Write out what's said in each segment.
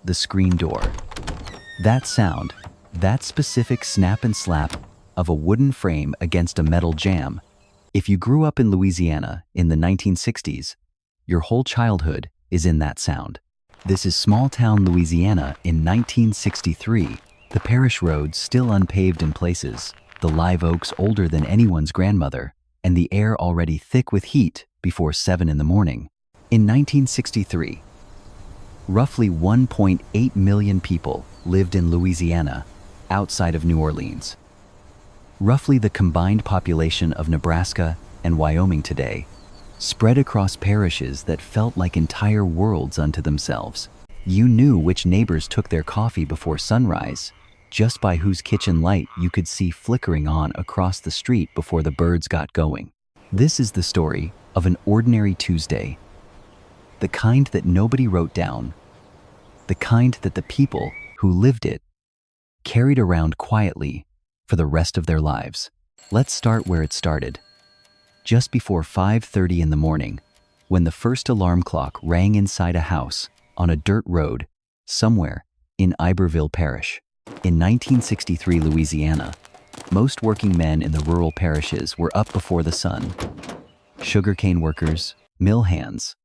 the screen door. That sound, that specific snap and slap of a wooden frame against a metal jamb. If you grew up in Louisiana in the 1960s, your whole childhood is in that sound. This is small-town Louisiana in 1963, the parish roads still unpaved in places, the live oaks older than anyone's grandmother, and the air already thick with heat before 7 in the morning. In 1963, roughly 1.8 million people lived in Louisiana, outside of New Orleans. Roughly the combined population of Nebraska and Wyoming today, spread across parishes that felt like entire worlds unto themselves. You knew which neighbors took their coffee before sunrise, just by whose kitchen light you could see flickering on across the street before the birds got going. This is the story of an ordinary Tuesday, the kind that nobody wrote down, the kind that the people who lived it carried around quietly for the rest of their lives. Let's start where it started. Just before 5:30 in the morning, when the first alarm clock rang inside a house on a dirt road somewhere in Iberville Parish. In 1963 Louisiana, most working men in the rural parishes were up before the sun. Sugarcane workers, mill hands,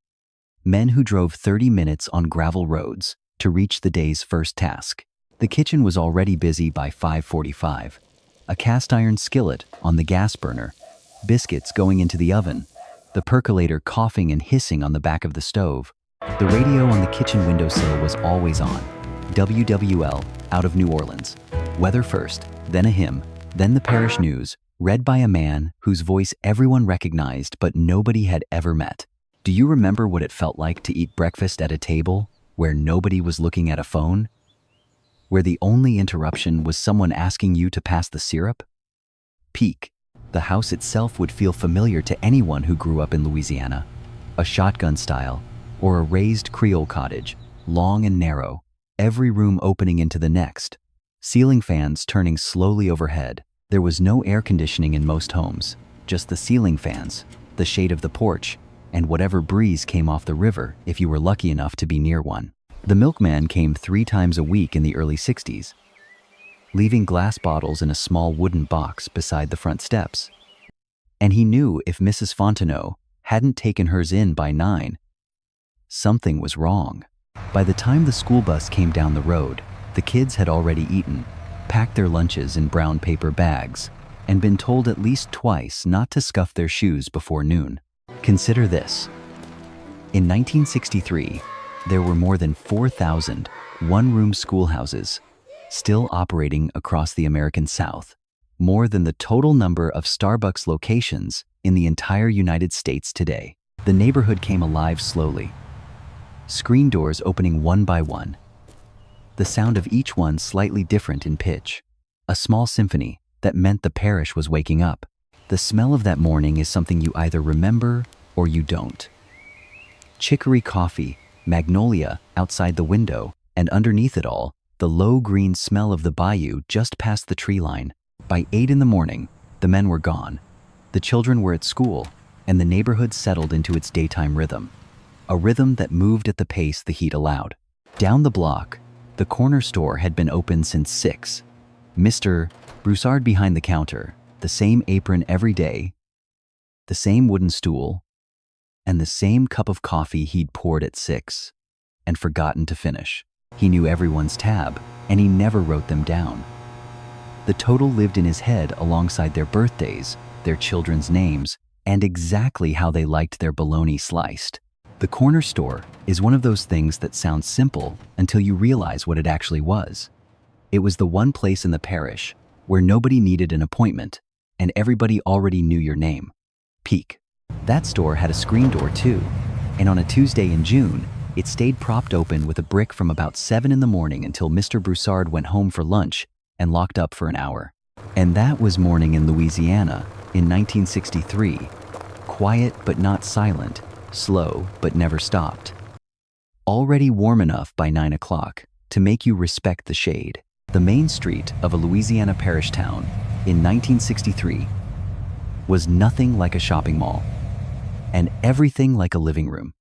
men who drove 30 minutes on gravel roads to reach the day's first task. The kitchen was already busy by 5:45. A cast iron skillet on the gas burner, biscuits going into the oven, the percolator coughing and hissing on the back of the stove. The radio on the kitchen windowsill was always on. WWL, out of New Orleans. Weather first, then a hymn, then the parish news, read by a man whose voice everyone recognized but nobody had ever met. Do you remember what it felt like to eat breakfast at a table where nobody was looking at a phone? Where the only interruption was someone asking you to pass the syrup? Peak. The house itself would feel familiar to anyone who grew up in Louisiana. A shotgun style, or a raised Creole cottage, long and narrow, every room opening into the next. Ceiling fans turning slowly overhead. There was no air conditioning in most homes, just the ceiling fans, the shade of the porch, and whatever breeze came off the river if you were lucky enough to be near one. The milkman came 3 times a week in the early 60s, leaving glass bottles in a small wooden box beside the front steps. And he knew if Mrs. Fontenot hadn't taken hers in by 9, something was wrong. By the time the school bus came down the road, the kids had already eaten, packed their lunches in brown paper bags, and been told at least twice not to scuff their shoes before noon. Consider this. In 1963, there were more than 4,000 one-room schoolhouses still operating across the American South, more than the total number of Starbucks locations in the entire United States today. The neighborhood came alive slowly, screen doors opening one by one, the sound of each one slightly different in pitch, a small symphony that meant the parish was waking up. The smell of that morning is something you either remember or you don't. Chicory coffee, magnolia outside the window, and underneath it all, the low green smell of the bayou just past the tree line. By 8 in the morning, the men were gone, the children were at school, and the neighborhood settled into its daytime rhythm. A rhythm that moved at the pace the heat allowed. Down the block, the corner store had been open since 6. Mr. Broussard behind the counter, the same apron every day, the same wooden stool, and the same cup of coffee he'd poured at 6 and forgotten to finish. He knew everyone's tab, and he never wrote them down. The total lived in his head alongside their birthdays, their children's names, and exactly how they liked their bologna sliced. The corner store is one of those things that sounds simple until you realize what it actually was. It was the one place in the parish where nobody needed an appointment and everybody already knew your name. Peak. That store had a screen door too, and on a Tuesday in June, it stayed propped open with a brick from about 7 in the morning until Mr. Broussard went home for lunch and locked up for an hour. And that was morning in Louisiana in 1963. Quiet but not silent, slow but never stopped. Already warm enough by 9 o'clock to make you respect the shade. The main street of a Louisiana parish town in 1963 was nothing like a shopping mall and everything like a living room.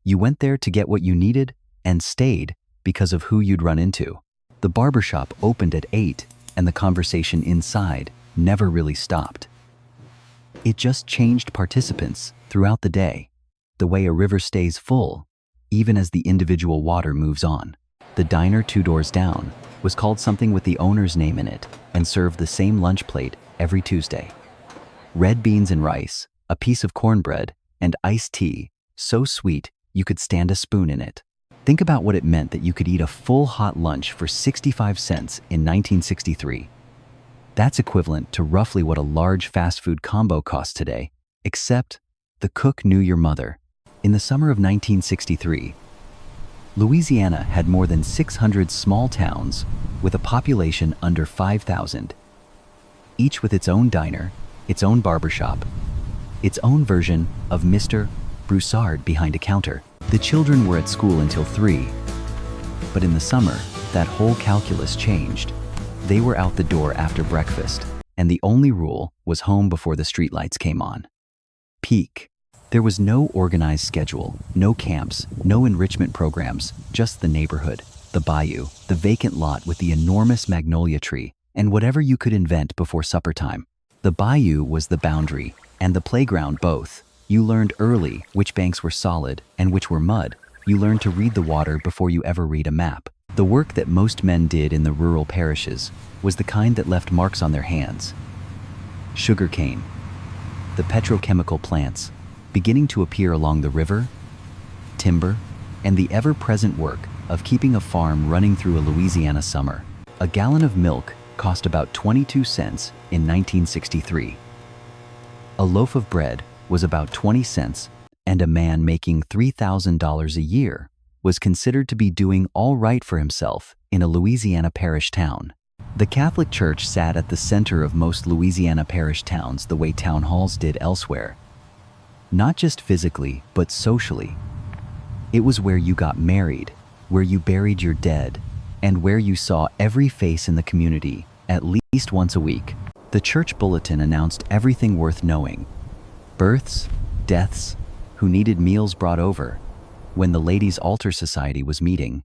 You went there to get what you needed and stayed because of who you'd run into. The barbershop opened at 8, and the conversation inside never really stopped. It just changed participants throughout the day, the way a river stays full, even as the individual water moves on. The diner 2 doors down was called something with the owner's name in it and served the same lunch plate every Tuesday. Red beans and rice, a piece of cornbread, and iced tea, so sweet you could stand a spoon in it. Think about what it meant that you could eat a full hot lunch for 65 cents in 1963. That's equivalent to roughly what a large fast food combo costs today, except the cook knew your mother. In the summer of 1963, Louisiana had more than 600 small towns with a population under 5,000, each with its own diner, its own barbershop, its own version of Mr. Broussard behind a counter. The children were at school until 3, but in the summer, that whole calculus changed. They were out the door after breakfast, and the only rule was home before the streetlights came on. Peak. There was no organized schedule, no camps, no enrichment programs, just the neighborhood, the bayou, the vacant lot with the enormous magnolia tree, and whatever you could invent before supper time. The bayou was the boundary, and the playground both. You learned early which banks were solid and which were mud. You learned to read the water before you ever read a map. The work that most men did in the rural parishes was the kind that left marks on their hands. Sugarcane, the petrochemical plants, beginning to appear along the river, timber, and the ever-present work of keeping a farm running through a Louisiana summer. A gallon of milk cost about 22 cents in 1963. A loaf of bread was about 20 cents, and a man making $3,000 a year was considered to be doing all right for himself in a Louisiana parish town. The Catholic Church sat at the center of most Louisiana parish towns the way town halls did elsewhere. Not just physically, but socially. It was where you got married, where you buried your dead, and where you saw every face in the community at least once a week. The church bulletin announced everything worth knowing: births, deaths, who needed meals brought over, when the Ladies' Altar Society was meeting,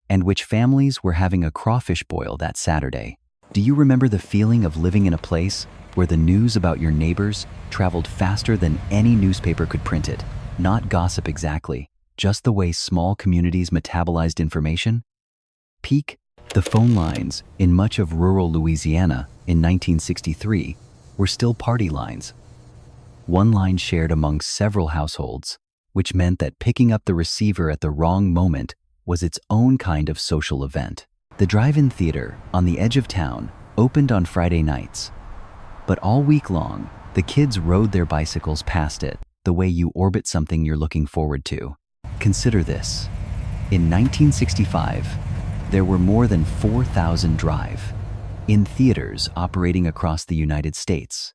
and which families were having a crawfish boil that Saturday. Do you remember the feeling of living in a place where the news about your neighbors traveled faster than any newspaper could print it? Not gossip exactly, just the way small communities metabolized information. Peak. The phone lines in much of rural Louisiana in 1963 were still party lines. One line shared among several households, which meant that picking up the receiver at the wrong moment was its own kind of social event. The drive-in theater on the edge of town opened on Friday nights, but all week long, the kids rode their bicycles past it, the way you orbit something you're looking forward to. Consider this. In 1965, there were more than 4,000 drive-in theaters operating across the United States,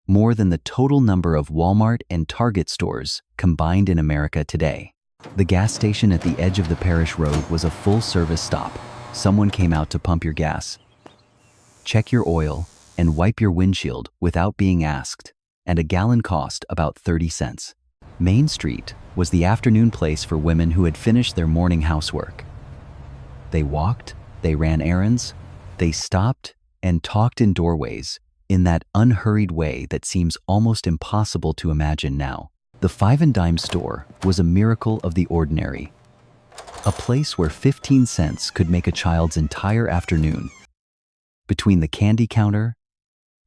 more than the total number of Walmart and Target stores combined in America today. The gas station at the edge of the parish road was a full-service stop. Someone came out to pump your gas, check your oil, and wipe your windshield without being asked, and a gallon cost about 30 cents. Main Street was the afternoon place for women who had finished their morning housework. They walked, they ran errands, they stopped and talked in doorways in that unhurried way that seems almost impossible to imagine now. The Five and Dime store was a miracle of the ordinary, a place where 15 cents could make a child's entire afternoon. Between the candy counter,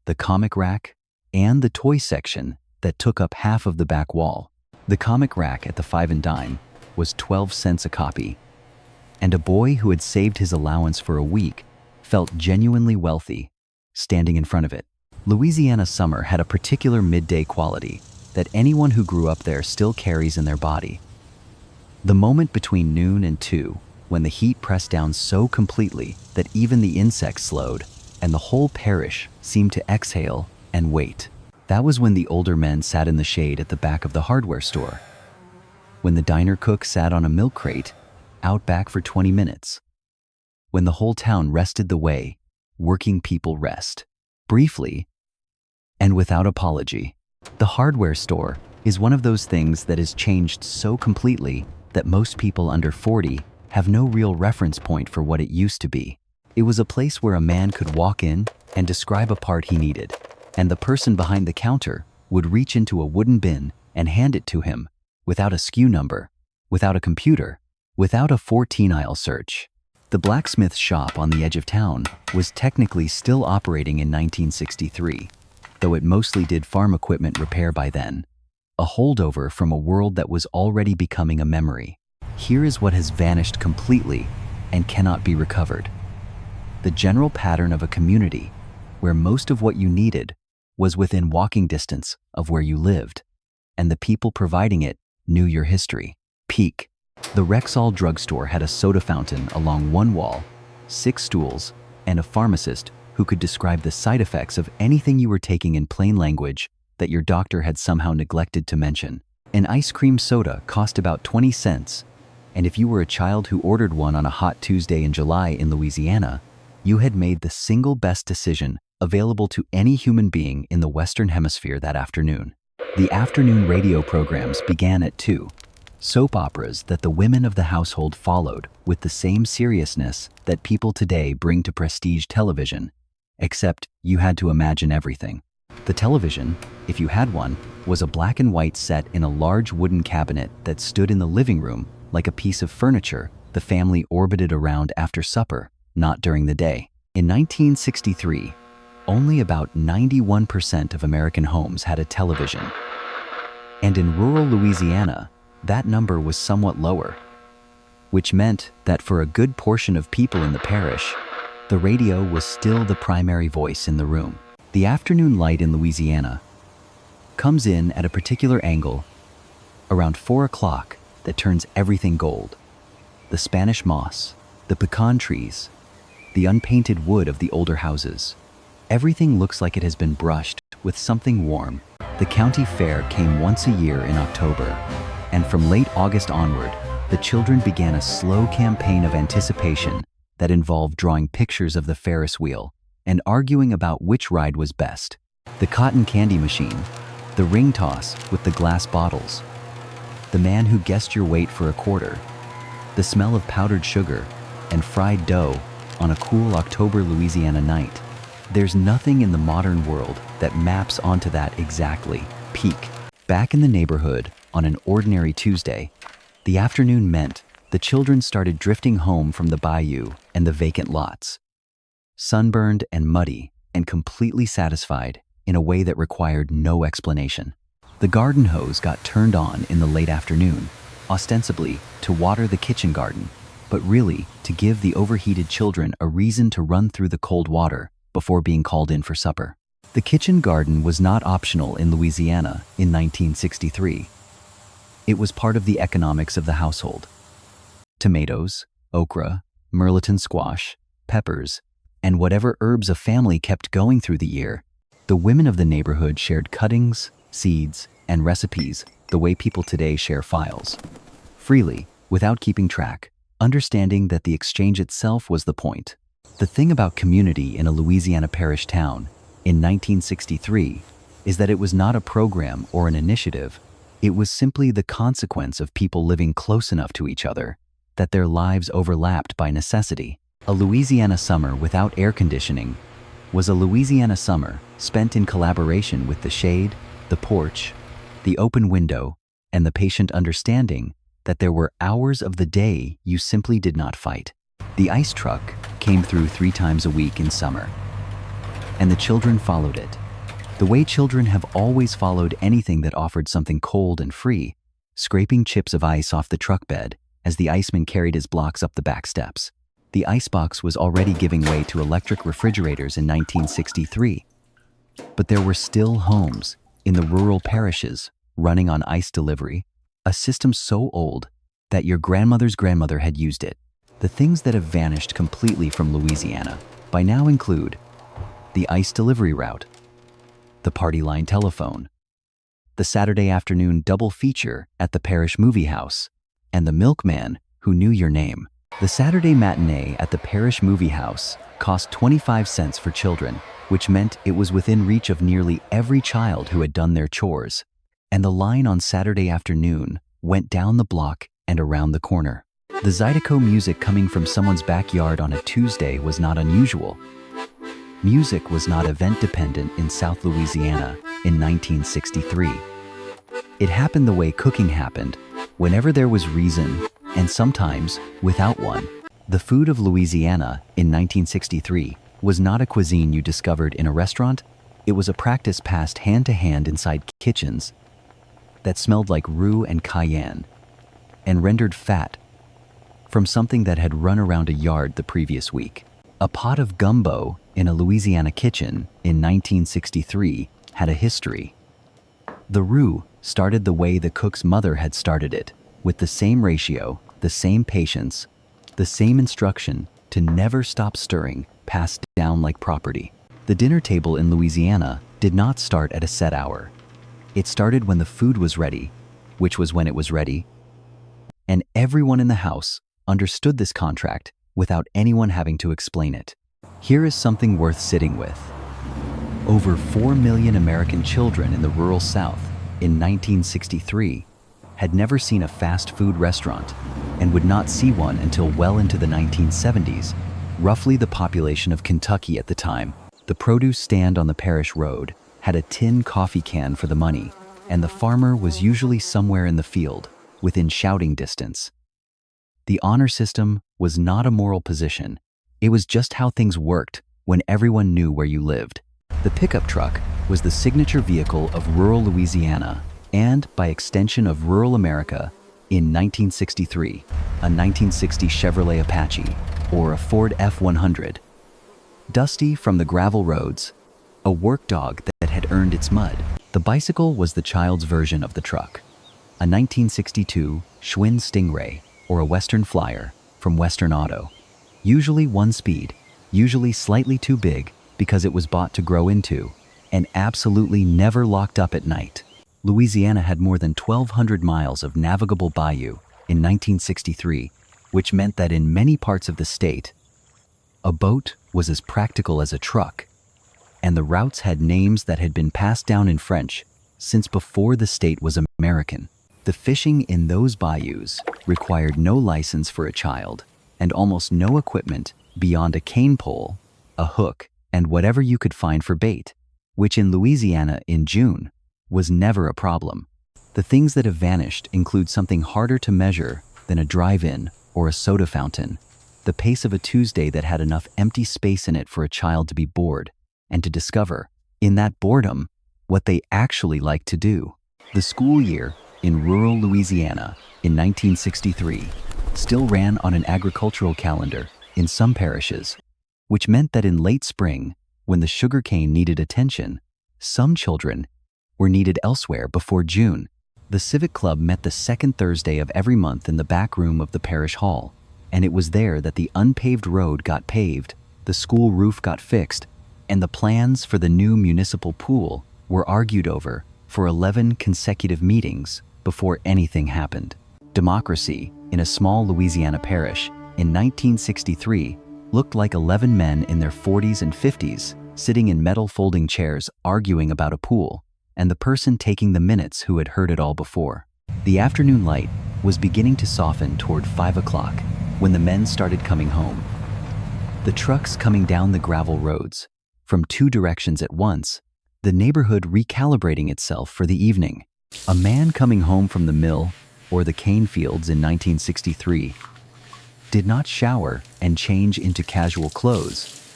the comic rack, and the toy section that took up half of the back wall, the comic rack at the Five and Dime was 12 cents a copy, and a boy who had saved his allowance for a week felt genuinely wealthy standing in front of it. Louisiana summer had a particular midday quality that anyone who grew up there still carries in their body. The moment between noon and 2, when the heat pressed down so completely that even the insects slowed and the whole parish seemed to exhale and wait. That was when the older men sat in the shade at the back of the hardware store, when the diner cook sat on a milk crate out back for 20 minutes, when the whole town rested the way working people rest. Briefly, and without apology, the hardware store is one of those things that has changed so completely that most people under 40 have no real reference point for what it used to be. It was a place where a man could walk in and describe a part he needed, and the person behind the counter would reach into a wooden bin and hand it to him, without a SKU number, without a computer, without a 14-aisle search. The blacksmith shop on the edge of town was technically still operating in 1963, though it mostly did farm equipment repair by then, a holdover from a world that was already becoming a memory. Here is what has vanished completely and cannot be recovered. The general pattern of a community where most of what you needed was within walking distance of where you lived, and the people providing it knew your history. Peak. The Rexall drugstore had a soda fountain along one wall, 6 stools, and a pharmacist who could describe the side effects of anything you were taking in plain language that your doctor had somehow neglected to mention. An ice cream soda cost about 20 cents, and if you were a child who ordered one on a hot Tuesday in July in Louisiana, you had made the single best decision available to any human being in the Western Hemisphere that afternoon. The afternoon radio programs began at 2. Soap operas that the women of the household followed with the same seriousness that people today bring to prestige television, except you had to imagine everything. The television, if you had one, was a black and white set in a large wooden cabinet that stood in the living room like a piece of furniture the family orbited around after supper, not during the day. In 1963, only about 91% of American homes had a television. And in rural Louisiana, that number was somewhat lower, which meant that for a good portion of people in the parish, the radio was still the primary voice in the room. The afternoon light in Louisiana comes in at a particular angle around 4 o'clock that turns everything gold. The Spanish moss, the pecan trees, the unpainted wood of the older houses. Everything looks like it has been brushed with something warm. The county fair came once a year in October, and from late August onward, the children began a slow campaign of anticipation that involved drawing pictures of the Ferris wheel and arguing about which ride was best. The cotton candy machine, the ring toss with the glass bottles, the man who guessed your weight for a quarter, the smell of powdered sugar and fried dough on a cool October Louisiana night. There's nothing in the modern world that maps onto that exactly. Peak. Back in the neighborhood on an ordinary Tuesday, the afternoon meant the children started drifting home from the bayou and the vacant lots, sunburned and muddy and completely satisfied in a way that required no explanation. The garden hose got turned on in the late afternoon, ostensibly to water the kitchen garden, but really to give the overheated children a reason to run through the cold water before being called in for supper. The kitchen garden was not optional in Louisiana in 1963. It was part of the economics of the household. Tomatoes, okra, Merleton squash, peppers, and whatever herbs a family kept going through the year, the women of the neighborhood shared cuttings, seeds, and recipes the way people today share files. Freely, without keeping track, understanding that the exchange itself was the point. The thing about community in a Louisiana parish town in 1963 is that it was not a program or an initiative. It was simply the consequence of people living close enough to each other that their lives overlapped by necessity. A Louisiana summer without air conditioning was a Louisiana summer spent in collaboration with the shade, the porch, the open window, and the patient understanding that there were hours of the day you simply did not fight. The ice truck came through 3 times a week in summer, and the children followed it. The way children have always followed anything that offered something cold and free, scraping chips of ice off the truck bed as the iceman carried his blocks up the back steps. The icebox was already giving way to electric refrigerators in 1963, but there were still homes in the rural parishes running on ice delivery, a system so old that your grandmother's grandmother had used it. The things that have vanished completely from Louisiana by now include the ice delivery route, the party line telephone, the Saturday afternoon double feature at the parish movie house, and the milkman who knew your name. The Saturday matinee at the parish movie house cost 25 cents for children, which meant it was within reach of nearly every child who had done their chores, and the line on Saturday afternoon went down the block and around the corner. The Zydeco music coming from someone's backyard on a Tuesday was not unusual. Music was not event-dependent in South Louisiana in 1963. It happened the way cooking happened, whenever there was reason, and sometimes without one. The food of Louisiana in 1963 was not a cuisine you discovered in a restaurant. It was a practice passed hand to hand inside kitchens that smelled like rue and cayenne and rendered fat from something that had run around a yard the previous week. A pot of gumbo in a Louisiana kitchen in 1963 had a history. The roux started the way the cook's mother had started it, with the same ratio, the same patience, the same instruction to never stop stirring, passed down like property. The dinner table in Louisiana did not start at a set hour. It started when the food was ready, which was when it was ready, and everyone in the house understood this contract without anyone having to explain it. Here is something worth sitting with. Over 4 million American children in the rural South in 1963 had never seen a fast food restaurant and would not see one until well into the 1970s, roughly the population of Kentucky at the time. The produce stand on the parish road had a tin coffee can for the money, and the farmer was usually somewhere in the field, within shouting distance. The honor system was not a moral position. It was just how things worked when everyone knew where you lived. The pickup truck was the signature vehicle of rural Louisiana and, by extension, of rural America in 1963, a 1960 Chevrolet Apache or a Ford F-100. Dusty from the gravel roads, a work dog that had earned its mud. The bicycle was the child's version of the truck, a 1962 Schwinn Stingray or a Western Flyer from Western Auto. Usually one speed, usually slightly too big because it was bought to grow into, and absolutely never locked up at night. Louisiana had more than 1,200 miles of navigable bayou in 1963, which meant that in many parts of the state, a boat was as practical as a truck, and the routes had names that had been passed down in French since before the state was American. The fishing in those bayous required no license for a child and almost no equipment beyond a cane pole, a hook, and whatever you could find for bait, which in Louisiana in June was never a problem. The things that have vanished include something harder to measure than a drive-in or a soda fountain, the pace of a Tuesday that had enough empty space in it for a child to be bored and to discover, in that boredom, what they actually like to do. The school year in rural Louisiana in 1963 still ran on an agricultural calendar in some parishes, which meant that in late spring, when the sugarcane needed attention, some children were needed elsewhere before June. The Civic Club met the second Thursday of every month in the back room of the parish hall, and it was there that the unpaved road got paved, the school roof got fixed, and the plans for the new municipal pool were argued over for 11 consecutive meetings before anything happened. Democracy in a small Louisiana parish in 1963 looked like 11 men in their 40s and 50s sitting in metal folding chairs arguing about a pool, and the person taking the minutes who had heard it all before. The afternoon light was beginning to soften toward 5 o'clock when the men started coming home. The trucks coming down the gravel roads from 2 directions at once, the neighborhood recalibrating itself for the evening. A man coming home from the mill or the cane fields in 1963 did not shower and change into casual clothes.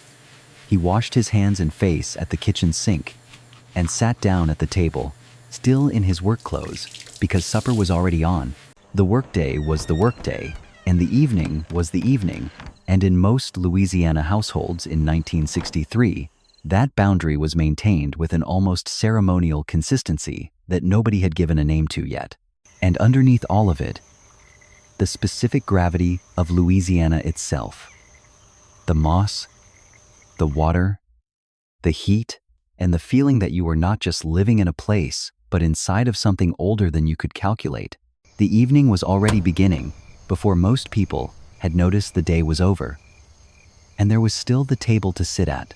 He washed his hands and face at the kitchen sink and sat down at the table, still in his work clothes, because supper was already on. The workday was the workday, and the evening was the evening, and in most Louisiana households in 1963, that boundary was maintained with an almost ceremonial consistency that nobody had given a name to yet. And underneath all of it, the specific gravity of Louisiana itself. The moss, the water, the heat, and the feeling that you were not just living in a place, but inside of something older than you could calculate. The evening was already beginning before most people had noticed the day was over. And there was still the table to sit at,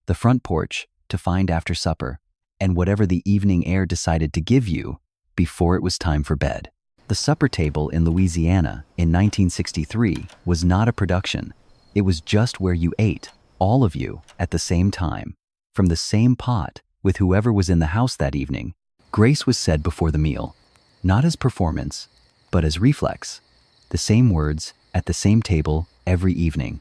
the front porch to find after supper, and whatever the evening air decided to give you before it was time for bed. The supper table in Louisiana in 1963 was not a production. It was just where you ate, all of you, at the same time, from the same pot, with whoever was in the house that evening. Grace was said before the meal, not as performance, but as reflex. The same words, at the same table, every evening.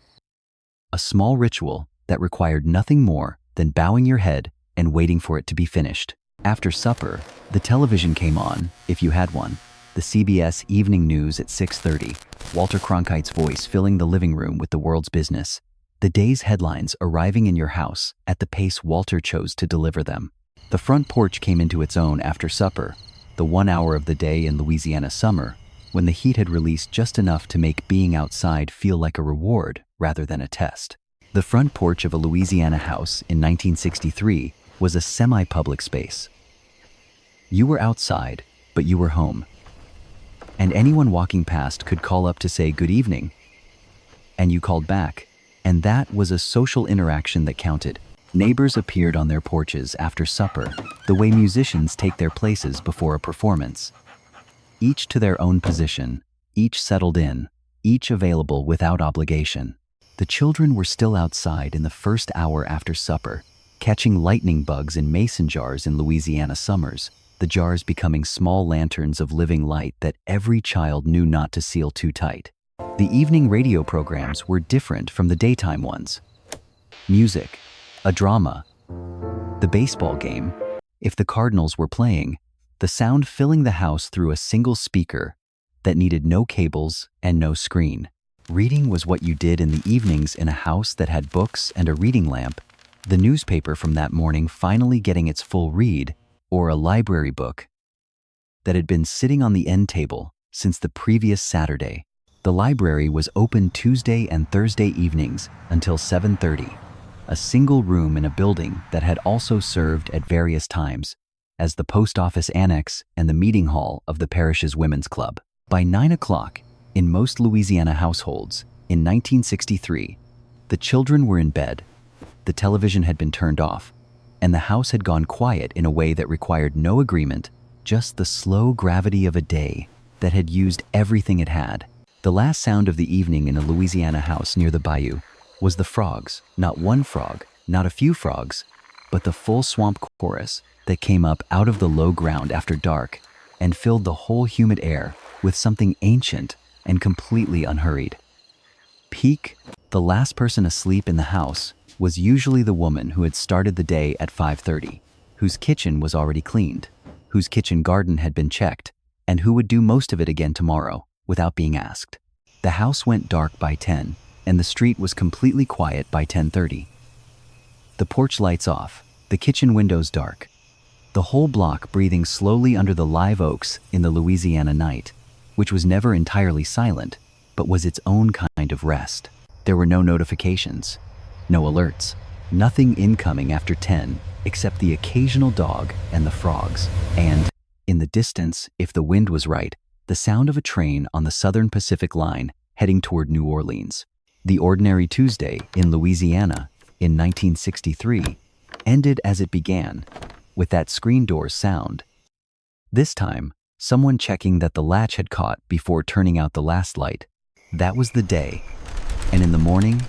A small ritual that required nothing more than bowing your head and waiting for it to be finished. After supper, the television came on, if you had one. The CBS Evening News at 6:30, Walter Cronkite's voice filling the living room with the world's business. The day's headlines arriving in your house at the pace Walter chose to deliver them. The front porch came into its own after supper, the 1 hour of the day in Louisiana summer, when the heat had released just enough to make being outside feel like a reward rather than a test. The front porch of a Louisiana house in 1963 was a semi-public space. You were outside, but you were home. And anyone walking past could call up to say good evening, and you called back, and that was a social interaction that counted. Neighbors appeared on their porches after supper, the way musicians take their places before a performance. Each to their own position, each settled in, each available without obligation. The children were still outside in the first hour after supper, catching lightning bugs in mason jars in Louisiana summers, the jars becoming small lanterns of living light that every child knew not to seal too tight. The evening radio programs were different from the daytime ones. Music, a drama, the baseball game, if the Cardinals were playing, the sound filling the house through a single speaker that needed no cables and no screen. Reading was what you did in the evenings in a house that had books and a reading lamp, the newspaper from that morning finally getting its full read, or a library book that had been sitting on the end table since the previous Saturday. The library was open Tuesday and Thursday evenings until 7:30, a single room in a building that had also served at various times as the post office annex and the meeting hall of the parish's women's club. By 9 o'clock, in most Louisiana households, in 1963, the children were in bed, the television had been turned off, and the house had gone quiet in a way that required no agreement, just the slow gravity of a day that had used everything it had. The last sound of the evening in a Louisiana house near the bayou was the frogs, not one frog, not a few frogs, but the full swamp chorus that came up out of the low ground after dark and filled the whole humid air with something ancient and completely unhurried. Peak, the last person asleep in the house, was usually the woman who had started the day at 5:30, whose kitchen was already cleaned, whose kitchen garden had been checked, and who would do most of it again tomorrow, without being asked. The house went dark by 10, and the street was completely quiet by 10:30. The porch lights off, the kitchen windows dark, the whole block breathing slowly under the live oaks in the Louisiana night, which was never entirely silent, but was its own kind of rest. There were no notifications, no alerts, nothing incoming after 10 except the occasional dog and the frogs, and, in the distance, if the wind was right, the sound of a train on the Southern Pacific Line heading toward New Orleans. The ordinary Tuesday in Louisiana in 1963 ended as it began, with that screen door sound. This time, someone checking that the latch had caught before turning out the last light. That was the day, and in the morning,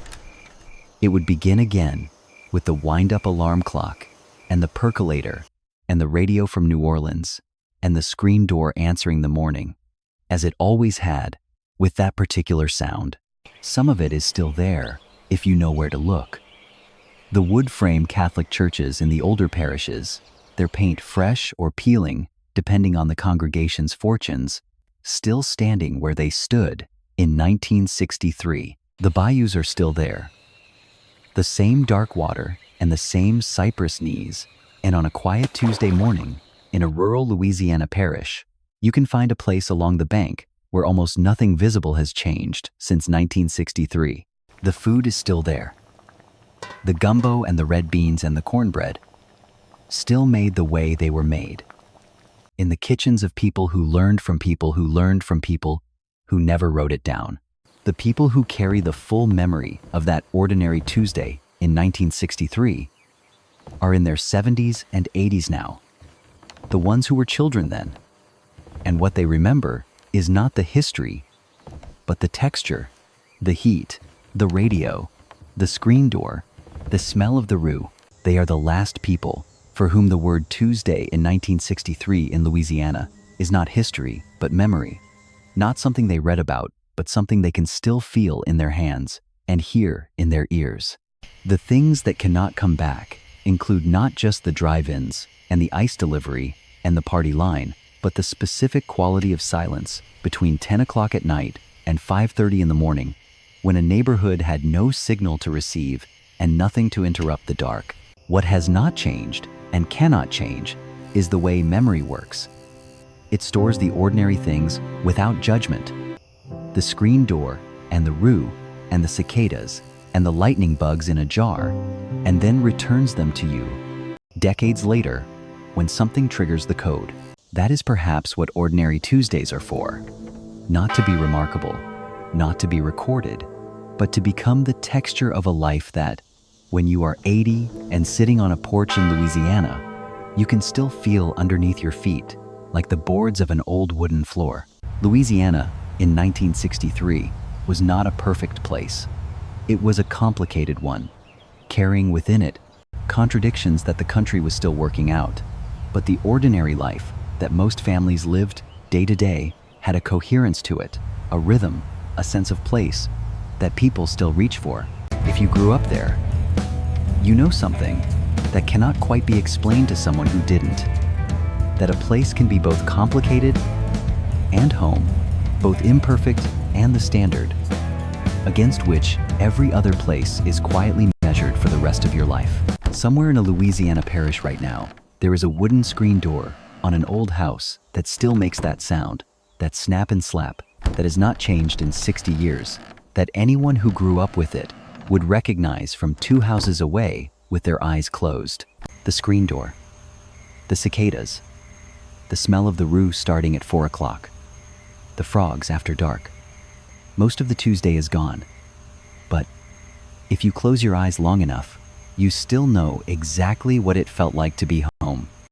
it would begin again with the wind-up alarm clock and the percolator and the radio from New Orleans and the screen door answering the morning, as it always had, with that particular sound. Some of it is still there, if you know where to look. The wood frame Catholic churches in the older parishes, their paint fresh or peeling, depending on the congregation's fortunes, still standing where they stood in 1963. The bayous are still there. The same dark water and the same cypress knees, and on a quiet Tuesday morning, in a rural Louisiana parish, you can find a place along the bank where almost nothing visible has changed since 1963. The food is still there. The gumbo and the red beans and the cornbread, still made the way they were made, in the kitchens of people who learned from people who learned from people who never wrote it down. The people who carry the full memory of that ordinary Tuesday in 1963 are in their 70s and 80s now. The ones who were children then. And what they remember is not the history, but the texture, the heat, the radio, the screen door, the smell of the roux. They are the last people for whom the word Tuesday in 1963 in Louisiana is not history, but memory. Not something they read about, but something they can still feel in their hands and hear in their ears. The things that cannot come back include not just the drive-ins and the ice delivery and the party line, but the specific quality of silence between 10 o'clock at night and 5:30 in the morning, when a neighborhood had no signal to receive and nothing to interrupt the dark. What has not changed and cannot change is the way memory works. It stores the ordinary things without judgment. The screen door and the roux and the cicadas and the lightning bugs in a jar, and then returns them to you decades later when something triggers the code. That is perhaps what ordinary Tuesdays are for. Not to be remarkable, not to be recorded, but to become the texture of a life that, when you are 80 and sitting on a porch in Louisiana, you can still feel underneath your feet, like the boards of an old wooden floor. Louisiana, in 1963, was not a perfect place. It was a complicated one, carrying within it contradictions that the country was still working out. But the ordinary life that most families lived day to day had a coherence to it, a rhythm, a sense of place that people still reach for. If you grew up there, you know something that cannot quite be explained to someone who didn't. That a place can be both complicated and home, both imperfect and the standard, against which every other place is quietly measured for the rest of your life. Somewhere in a Louisiana parish right now, there is a wooden screen door on an old house that still makes that sound, that snap and slap, that has not changed in 60 years, that anyone who grew up with it would recognize from 2 houses away with their eyes closed. The screen door, the cicadas, the smell of the roux starting at 4 o'clock, the frogs after dark. Most of the Tuesday is gone, but if you close your eyes long enough, you still know exactly what it felt like to be home.